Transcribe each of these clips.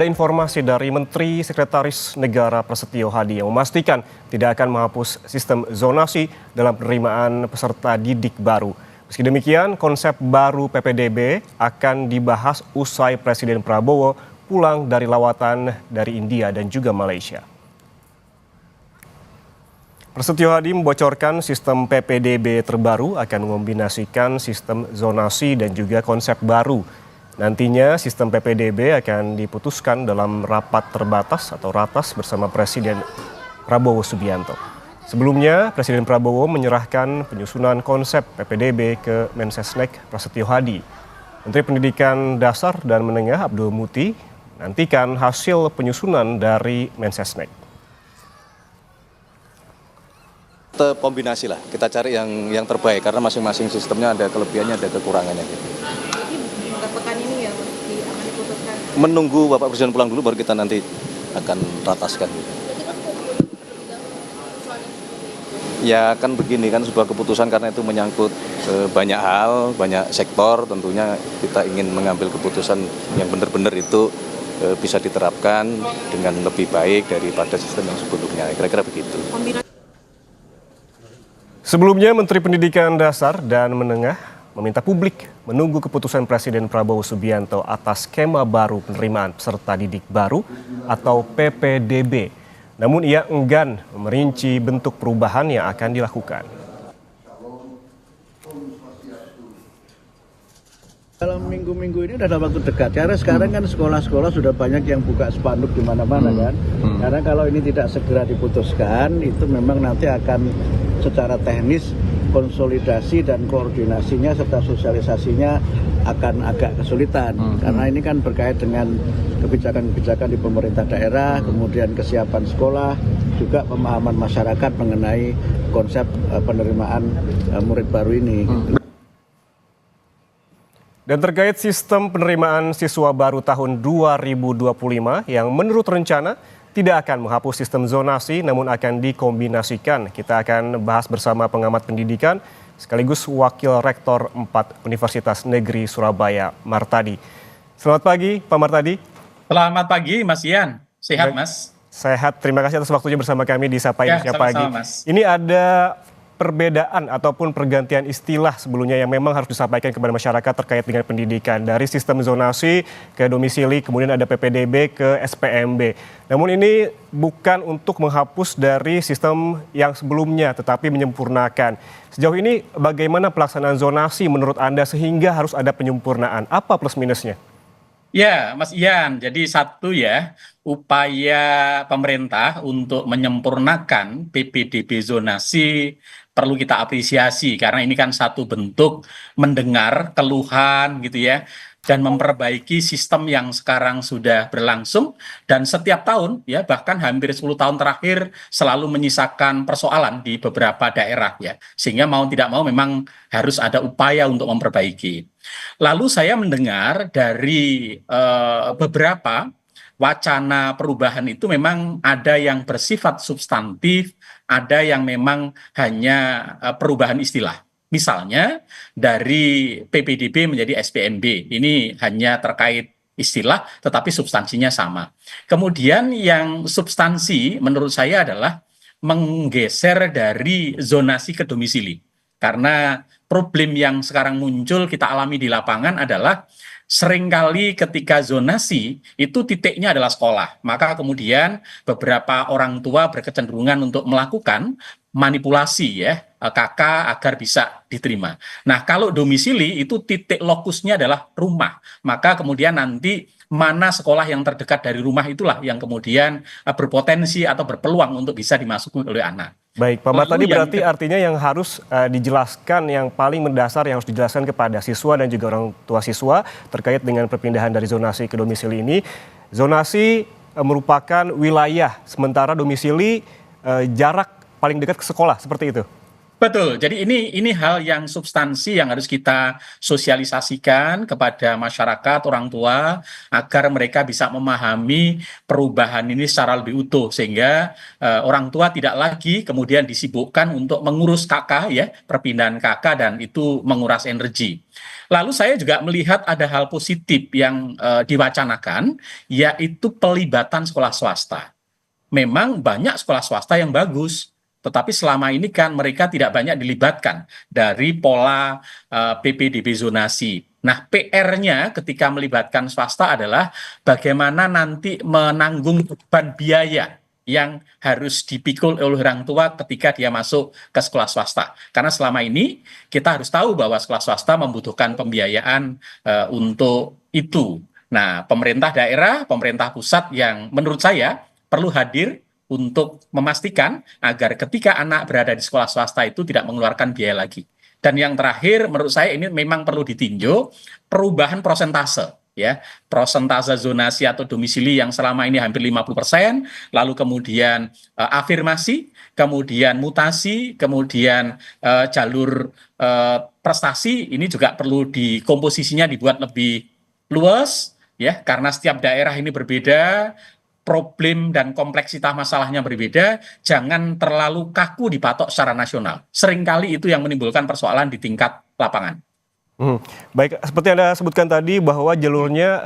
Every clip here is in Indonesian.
Ada informasi dari Menteri Sekretaris Negara Prasetyo Hadi yang memastikan tidak akan menghapus sistem zonasi dalam penerimaan peserta didik baru. Meski demikian, konsep baru PPDB akan dibahas usai Presiden Prabowo pulang dari lawatan dari India dan juga Malaysia. Prasetyo Hadi membocorkan sistem PPDB terbaru akan mengombinasikan sistem zonasi dan juga konsep baru. Nantinya sistem PPDB akan diputuskan dalam rapat terbatas atau ratas bersama Presiden Prabowo Subianto. Sebelumnya, Presiden Prabowo menyerahkan penyusunan konsep PPDB ke Mensesnek Prasetyo Hadi. Menteri Pendidikan Dasar dan Menengah Abdul Muti nantikan hasil penyusunan dari Mensesnek. Kombinasi lah, kita cari yang terbaik karena masing-masing sistemnya ada kelebihannya, ada kekurangannya. Pekan ini ya akan diputuskan. Menunggu Bapak Presiden pulang dulu baru kita nanti akan rataskan. Ya kan begini kan sebuah keputusan karena itu menyangkut banyak hal, banyak sektor, tentunya kita ingin mengambil keputusan yang benar-benar itu bisa diterapkan dengan lebih baik daripada sistem yang sebelumnya, kira-kira begitu. Sebelumnya, Menteri Pendidikan Dasar dan Menengah meminta publik menunggu keputusan Presiden Prabowo Subianto atas skema baru penerimaan peserta didik baru atau PPDB. Namun ia enggan merinci bentuk perubahan yang akan dilakukan. Dalam minggu-minggu ini dalam waktu dekat, karena sekarang kan sekolah-sekolah sudah banyak yang buka spanduk di mana-mana kan. Karena kalau ini tidak segera diputuskan, itu memang nanti akan secara teknis konsolidasi dan koordinasinya serta sosialisasinya akan agak kesulitan. Karena ini kan berkait dengan kebijakan-kebijakan di pemerintah daerah, kemudian kesiapan sekolah, juga pemahaman masyarakat mengenai konsep penerimaan murid baru ini. Dan terkait sistem penerimaan siswa baru tahun 2025 yang menurut rencana tidak akan menghapus sistem zonasi namun akan dikombinasikan. Kita akan bahas bersama pengamat pendidikan sekaligus Wakil Rektor 4 Universitas Negeri Surabaya, Martadi. Selamat pagi, Pak Martadi. Selamat pagi, Mas Ian. Sehat, Mas? Sehat, terima kasih atas waktunya bersama kami di Sapa Indonesia Pagi. Mas. Ini ada perbedaan ataupun pergantian istilah sebelumnya yang memang harus disampaikan kepada masyarakat terkait dengan pendidikan. Dari sistem zonasi ke domisili, kemudian ada PPDB ke SPMB. Namun ini bukan untuk menghapus dari sistem yang sebelumnya, tetapi menyempurnakan. Sejauh ini bagaimana pelaksanaan zonasi menurut Anda sehingga harus ada penyempurnaan? Apa plus minusnya? Ya, Mas Ian. Jadi satu ya, upaya pemerintah untuk menyempurnakan PPDB zonasi perlu kita apresiasi karena ini kan satu bentuk mendengar keluhan gitu ya dan memperbaiki sistem yang sekarang sudah berlangsung dan setiap tahun ya bahkan hampir 10 tahun terakhir selalu menyisakan persoalan di beberapa daerah ya sehingga mau tidak mau memang harus ada upaya untuk memperbaiki. Lalu saya mendengar dari beberapa wacana perubahan itu memang ada yang bersifat substantif, ada yang memang hanya perubahan istilah. Misalnya dari PPDB menjadi SPMB, ini hanya terkait istilah tetapi substansinya sama. Kemudian yang substansi menurut saya adalah menggeser dari zonasi ke domisili. Karena problem yang sekarang muncul kita alami di lapangan adalah seringkali ketika zonasi itu titiknya adalah sekolah. Maka kemudian beberapa orang tua berkecenderungan untuk melakukan manipulasi ya kakak agar bisa diterima. Nah kalau domisili itu titik lokusnya adalah rumah. Maka kemudian nanti mana sekolah yang terdekat dari rumah itulah yang kemudian berpotensi atau berpeluang untuk bisa dimasuki oleh anak. Baik, Pak Martadi berarti artinya yang harus dijelaskan, yang paling mendasar yang harus dijelaskan kepada siswa dan juga orang tua siswa terkait dengan perpindahan dari zonasi ke domisili ini. Zonasi merupakan wilayah, sementara domisili jarak paling dekat ke sekolah, seperti itu? Betul. Jadi ini hal yang substansi yang harus kita sosialisasikan kepada masyarakat, orang tua, agar mereka bisa memahami perubahan ini secara lebih utuh, sehingga orang tua tidak lagi kemudian disibukkan untuk mengurus KK, ya, perpindahan KK, dan itu menguras energi. Lalu saya juga melihat ada hal positif yang diwacanakan, yaitu pelibatan sekolah swasta. Memang banyak sekolah swasta yang bagus, tetapi selama ini kan mereka tidak banyak dilibatkan dari pola PPDB zonasi. Nah, PR-nya ketika melibatkan swasta adalah bagaimana nanti menanggung beban biaya yang harus dipikul oleh orang tua ketika dia masuk ke sekolah swasta. Karena selama ini kita harus tahu bahwa sekolah swasta membutuhkan pembiayaan untuk itu. Nah, pemerintah daerah, pemerintah pusat yang menurut saya perlu hadir untuk memastikan agar ketika anak berada di sekolah swasta itu tidak mengeluarkan biaya lagi. Dan yang terakhir, menurut saya ini memang perlu ditinjau perubahan prosentase, ya, prosentase zonasi atau domisili yang selama ini hampir 50%, lalu kemudian afirmasi, kemudian mutasi, kemudian jalur prestasi, ini juga perlu komposisinya dibuat lebih luas, ya, karena setiap daerah ini berbeda, problem dan kompleksitas masalahnya berbeda, jangan terlalu kaku dipatok secara nasional. Seringkali itu yang menimbulkan persoalan di tingkat lapangan. Baik, seperti Anda sebutkan tadi bahwa jalurnya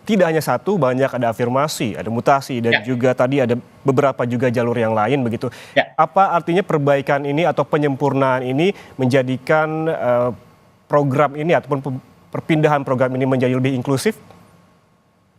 tidak hanya satu, banyak, ada afirmasi, ada mutasi, dan juga tadi ada beberapa juga jalur yang lain begitu. Apa artinya perbaikan ini atau penyempurnaan ini menjadikan program ini ataupun perpindahan program ini menjadi lebih inklusif?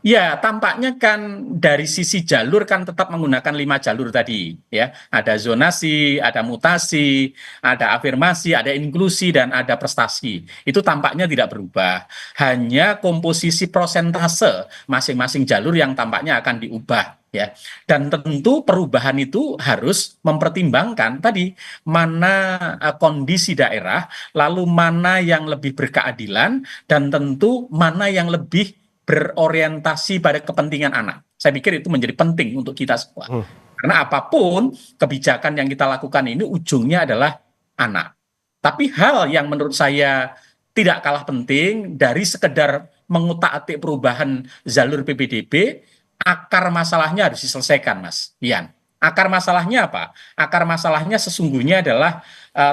Ya, tampaknya kan dari sisi jalur kan tetap menggunakan 5 jalur tadi, ya. Ada zonasi, ada mutasi, ada afirmasi, ada inklusi, dan ada prestasi. Itu tampaknya tidak berubah. Hanya komposisi prosentase masing-masing jalur yang tampaknya akan diubah, ya. Dan tentu perubahan itu harus mempertimbangkan tadi mana kondisi daerah, lalu mana yang lebih berkeadilan, dan tentu mana yang lebih berorientasi pada kepentingan anak. Saya pikir itu menjadi penting untuk kita semua. Karena apapun kebijakan yang kita lakukan ini ujungnya adalah anak. Tapi hal yang menurut saya tidak kalah penting dari sekedar mengutak-atik perubahan jalur PPDB, akar masalahnya harus diselesaikan, Mas Ian. Akar masalahnya apa? Akar masalahnya sesungguhnya adalah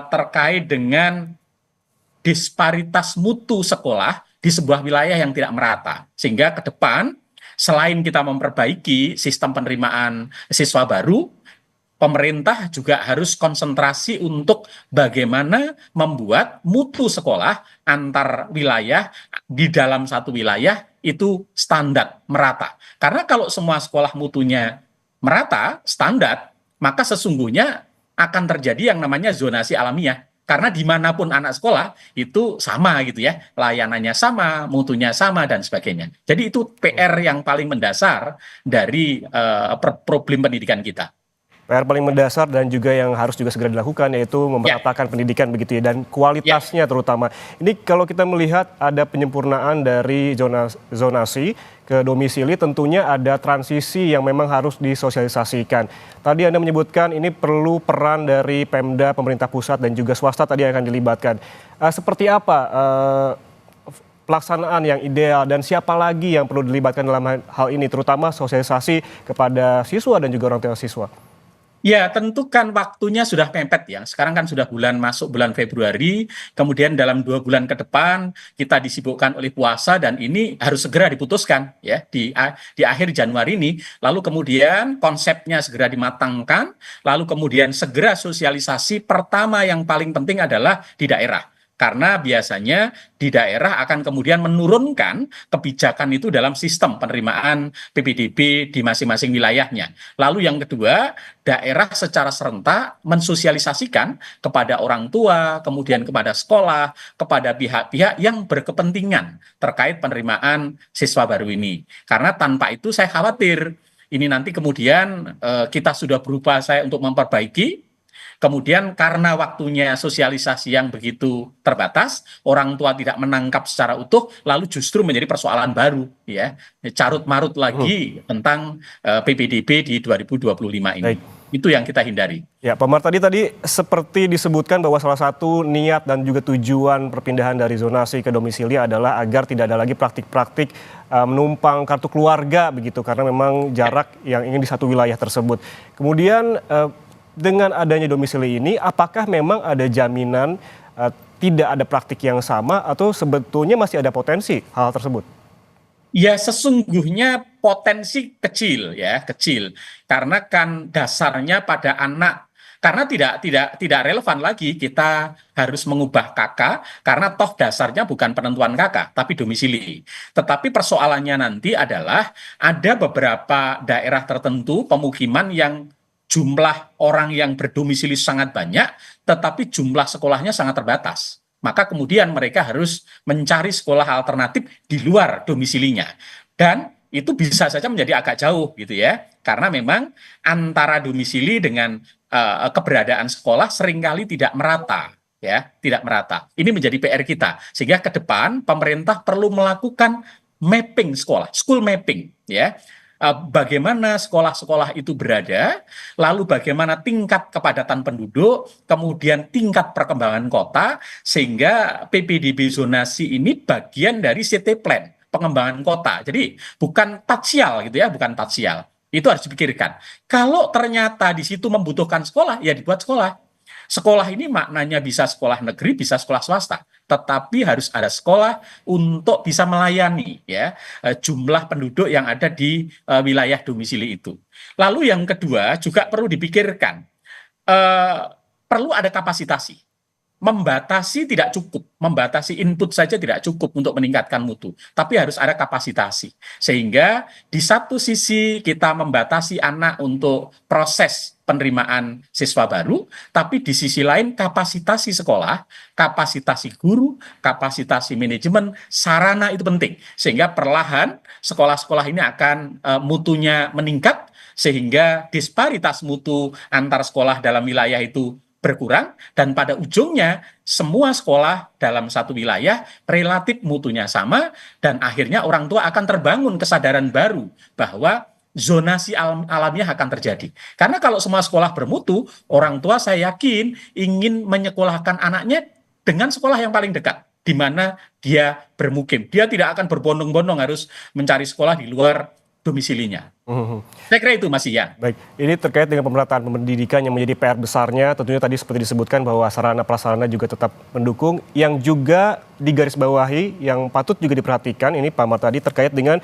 terkait dengan disparitas mutu sekolah di sebuah wilayah yang tidak merata. Sehingga ke depan, selain kita memperbaiki sistem penerimaan siswa baru, pemerintah juga harus konsentrasi untuk bagaimana membuat mutu sekolah antar wilayah di dalam satu wilayah itu standar, merata. Karena kalau semua sekolah mutunya merata, standar, maka sesungguhnya akan terjadi yang namanya zonasi alamiah. Karena dimanapun anak sekolah itu sama gitu ya, layanannya sama, mutunya sama, dan sebagainya. Jadi itu PR yang paling mendasar dari problem pendidikan kita. PR paling mendasar dan juga yang harus juga segera dilakukan yaitu memeratakan pendidikan begitu ya, dan kualitasnya terutama. Ini kalau kita melihat ada penyempurnaan dari zonasi ke domisili, tentunya ada transisi yang memang harus disosialisasikan. Tadi Anda menyebutkan ini perlu peran dari Pemda, pemerintah pusat, dan juga swasta tadi yang akan dilibatkan. Seperti apa pelaksanaan yang ideal dan siapa lagi yang perlu dilibatkan dalam hal ini, terutama sosialisasi kepada siswa dan juga orang tua siswa? Ya, tentu kan waktunya sudah mepet ya. Sekarang kan sudah masuk bulan Februari, kemudian dalam 2 bulan ke depan kita disibukkan oleh puasa, dan ini harus segera diputuskan ya di akhir Januari ini. Lalu kemudian konsepnya segera dimatangkan, lalu kemudian segera sosialisasi. Pertama yang paling penting adalah di daerah. Karena biasanya di daerah akan kemudian menurunkan kebijakan itu dalam sistem penerimaan PPDB di masing-masing wilayahnya. Lalu yang kedua, daerah secara serentak mensosialisasikan kepada orang tua, kemudian kepada sekolah, kepada pihak-pihak yang berkepentingan terkait penerimaan siswa baru ini. Karena tanpa itu saya khawatir ini nanti kemudian kita sudah berupaya untuk memperbaiki. Kemudian karena waktunya sosialisasi yang begitu terbatas, orang tua tidak menangkap secara utuh, lalu justru menjadi persoalan baru, ya, carut marut lagi tentang PPDB di 2025 ini. Baik. Itu yang kita hindari. Ya, Pak Mar, tadi seperti disebutkan bahwa salah satu niat dan juga tujuan perpindahan dari zonasi ke domisili adalah agar tidak ada lagi praktik-praktik menumpang kartu keluarga begitu, karena memang jarak yang ingin di satu wilayah tersebut. Kemudian dengan adanya domisili ini, apakah memang ada jaminan tidak ada praktik yang sama atau sebetulnya masih ada potensi hal tersebut? Ya sesungguhnya potensi kecil ya, kecil. Karena kan dasarnya pada anak, karena tidak relevan lagi kita harus mengubah KK karena toh dasarnya bukan penentuan KK tapi domisili. Tetapi persoalannya nanti adalah ada beberapa daerah tertentu pemukiman yang jumlah orang yang berdomisili sangat banyak tetapi jumlah sekolahnya sangat terbatas. Maka kemudian mereka harus mencari sekolah alternatif di luar domisilinya. Dan itu bisa saja menjadi agak jauh gitu ya. Karena memang antara domisili dengan keberadaan sekolah seringkali tidak merata. Ya, tidak merata. Ini menjadi PR kita. Sehingga ke depan pemerintah perlu melakukan mapping sekolah, school mapping ya. Bagaimana sekolah-sekolah itu berada, lalu bagaimana tingkat kepadatan penduduk, kemudian tingkat perkembangan kota, sehingga PPDB zonasi ini bagian dari CT Plan, pengembangan kota. Jadi bukan parsial gitu ya, bukan parsial. Itu harus dipikirkan. Kalau ternyata di situ membutuhkan sekolah, ya dibuat sekolah. Sekolah ini maknanya bisa sekolah negeri, bisa sekolah swasta, tetapi harus ada sekolah untuk bisa melayani ya jumlah penduduk yang ada di wilayah domisili itu. Lalu yang kedua juga perlu dipikirkan, perlu ada kapasitasi. Membatasi tidak cukup, membatasi input saja tidak cukup untuk meningkatkan mutu, tapi harus ada kapasitasi. Sehingga di satu sisi kita membatasi anak untuk proses penerimaan siswa baru, tapi di sisi lain kapasitasi sekolah, kapasitasi guru, kapasitasi manajemen, sarana itu penting. Sehingga perlahan sekolah-sekolah ini akan mutunya meningkat, sehingga disparitas mutu antar sekolah dalam wilayah itu berkurang, dan pada ujungnya semua sekolah dalam satu wilayah relatif mutunya sama, dan akhirnya orang tua akan terbangun kesadaran baru bahwa zonasi alamiah akan terjadi. Karena kalau semua sekolah bermutu, orang tua saya yakin ingin menyekolahkan anaknya dengan sekolah yang paling dekat, di mana dia bermukim. Dia tidak akan berbondong-bondong harus mencari sekolah di luar domisilinya. Saya kira itu Mas Ian. Baik, ini terkait dengan pemerataan pendidikan yang menjadi PR besarnya, tentunya tadi seperti disebutkan bahwa sarana prasarana juga tetap mendukung, yang juga digarisbawahi, yang patut juga diperhatikan, ini Pak Mar tadi terkait dengan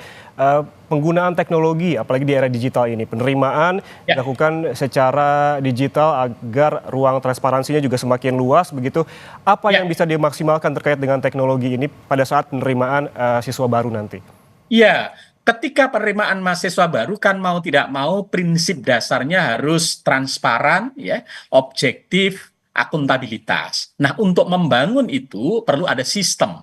penggunaan teknologi, apalagi di era digital ini, penerimaan dilakukan secara digital agar ruang transparansinya juga semakin luas, begitu. Apa yang bisa dimaksimalkan terkait dengan teknologi ini pada saat penerimaan siswa baru nanti? Iya. Ketika penerimaan mahasiswa baru kan mau tidak mau prinsip dasarnya harus transparan, ya, objektif, akuntabilitas. Nah, untuk membangun itu perlu ada sistem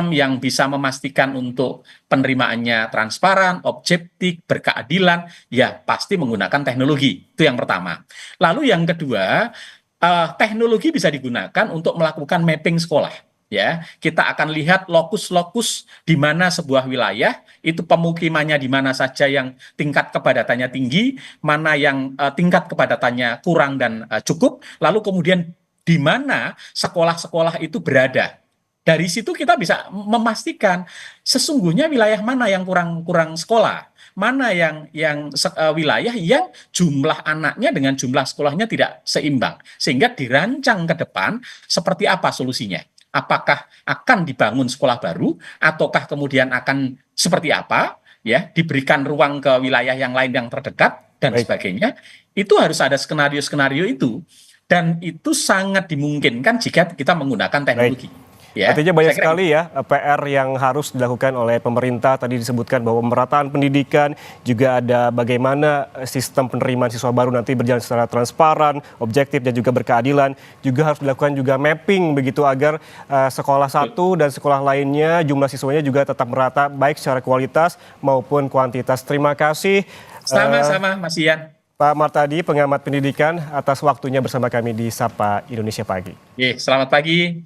yang bisa memastikan untuk penerimaannya transparan, objektif, berkeadilan, ya pasti menggunakan teknologi. Itu yang pertama. Lalu yang kedua, teknologi bisa digunakan untuk melakukan mapping sekolah. Ya, kita akan lihat lokus-lokus di mana sebuah wilayah itu pemukimannya di mana saja yang tingkat kepadatannya tinggi, mana yang tingkat kepadatannya kurang dan cukup, lalu kemudian di mana sekolah-sekolah itu berada. Dari situ kita bisa memastikan sesungguhnya wilayah mana yang kurang sekolah, mana yang wilayah yang jumlah anaknya dengan jumlah sekolahnya tidak seimbang, sehingga dirancang ke depan seperti apa solusinya. Apakah akan dibangun sekolah baru ataukah kemudian akan seperti apa ya, diberikan ruang ke wilayah yang lain yang terdekat dan sebagainya. Itu harus ada skenario-skenario itu, dan itu sangat dimungkinkan jika kita menggunakan teknologi. Ya, artinya banyak sekali ya PR yang harus dilakukan oleh pemerintah. Tadi disebutkan bahwa pemerataan pendidikan, juga ada bagaimana sistem penerimaan siswa baru nanti berjalan secara transparan, objektif dan juga berkeadilan. Juga harus dilakukan juga mapping begitu agar sekolah satu dan sekolah lainnya jumlah siswanya juga tetap merata baik secara kualitas maupun kuantitas. Terima kasih. Sama-sama Mas Ian. Pak Mar tadi, pengamat pendidikan, atas waktunya bersama kami di Sapa Indonesia Pagi. Selamat pagi.